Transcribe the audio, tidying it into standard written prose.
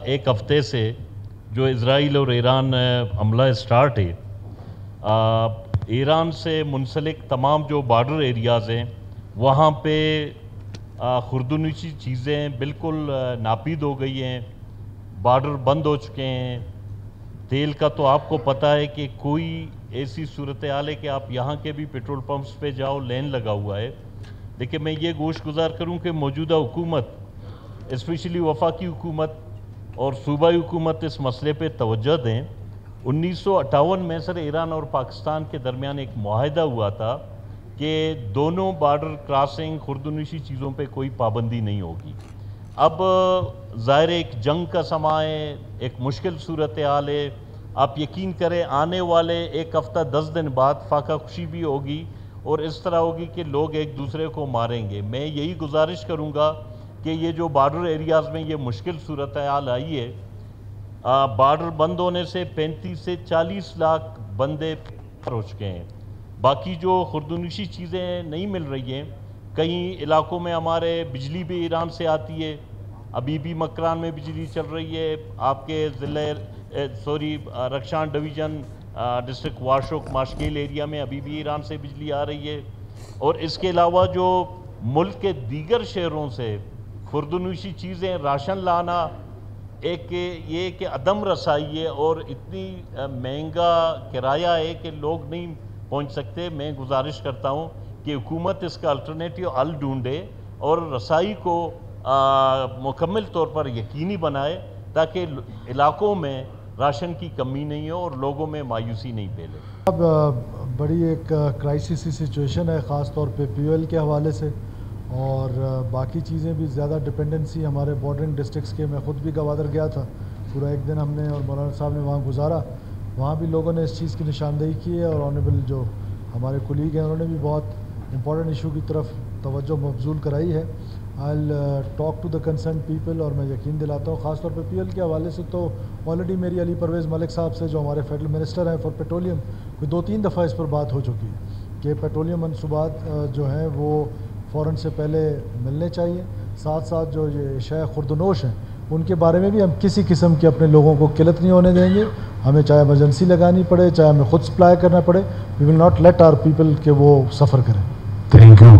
ایک ہفتے سے جو اسرائیل اور ایران حملہ سٹارٹ ہے، ایران سے منسلک تمام جو بارڈر ایریاز ہیں وہاں پہ خوردنوشی چیزیں بالکل ناپید ہو گئی ہیں، بارڈر بند ہو چکے ہیں۔ تیل کا تو آپ کو پتہ ہے کہ کوئی ایسی صورتحال ہے کہ آپ یہاں کے بھی پیٹرول پمپس پہ جاؤ، لین لگا ہوا ہے۔ لیکن میں یہ گوش گزار کروں کہ موجودہ حکومت، اسپیشلی وفاقی حکومت اور صوبائی حکومت اس مسئلے پہ توجہ دیں۔ 1958 میں سر ایران اور پاکستان کے درمیان ایک معاہدہ ہوا تھا کہ دونوں بارڈر کراسنگ خوردنوشی چیزوں پہ کوئی پابندی نہیں ہوگی۔ اب ظاہر ایک جنگ کا سماں ہے، ایک مشکل صورتحال ہے۔ آپ یقین کریں آنے والے ایک ہفتہ 10 دن بعد فاقہ کشی بھی ہوگی اور اس طرح ہوگی کہ لوگ ایک دوسرے کو ماریں گے۔ میں یہی گزارش کروں گا کہ یہ جو بارڈر ایریاز میں یہ مشکل صورتحال آئی ہے، بارڈر بند ہونے سے 35 سے 40 لاکھ بندے ہو چکے ہیں۔ باقی جو خوردنوشی چیزیں نہیں مل رہی ہیں، کئی علاقوں میں ہمارے بجلی بھی ایران سے آتی ہے، ابھی بھی مکران میں بجلی چل رہی ہے، آپ کے رکشان ڈویژن ڈسٹرکٹ واشوک ماشکیل ایریا میں ابھی بھی ایران سے بجلی آ رہی ہے۔ اور اس کے علاوہ جو ملک کے دیگر شہروں سے خوردنوشی چیزیں راشن لانا ایک یہ کہ عدم رسائی ہے اور اتنی مہنگا کرایہ ہے کہ لوگ نہیں پہنچ سکتے۔ میں گزارش کرتا ہوں کہ حکومت اس کا الٹرنیٹیو حل ڈھونڈے اور رسائی کو مکمل طور پر یقینی بنائے تاکہ علاقوں میں راشن کی کمی نہیں ہو اور لوگوں میں مایوسی نہیں پھیلے۔ اب بڑی ایک کرائسس سچویشن ہے، خاص طور پہ پی او ایل کے حوالے سے، اور باقی چیزیں بھی زیادہ ڈپینڈنسی ہمارے بارڈرنگ ڈسٹرکٹس کے۔ میں خود بھی گوادر گیا تھا، پورا ایک دن ہم نے اور مولانا صاحب نے وہاں گزارا۔ وہاں بھی لوگوں نے اس چیز کی نشاندہی کی ہے اور آنریبل جو ہمارے کولیگ ہیں انہوں نے بھی بہت امپورٹنٹ ایشو کی طرف توجہ مبذول کرائی ہے۔ I'll talk to the concerned people اور میں یقین دلاتا ہوں خاص طور پہ پی ایل کے حوالے سے تو آلریڈی میری علی پرویز ملک صاحب سے جو ہمارے فیڈرل منسٹر ہیں فار پیٹرولیم کوئی 2-3 دفعہ اس پر بات ہو چکی ہے کہ پیٹرولیم منصوبات جو ہیں وہ فوراً سے پہلے ملنے چاہیے۔ ساتھ ساتھ جو یہ اشیاء خوردنوش ہیں ان کے بارے میں بھی ہم کسی قسم کے اپنے لوگوں کو قلت نہیں ہونے دیں گے، ہمیں چاہے ایمرجنسی لگانی پڑے، چاہے ہمیں خود سپلائی کرنا پڑے، we will not let our people کہ وہ سفر کریں۔ Thank you.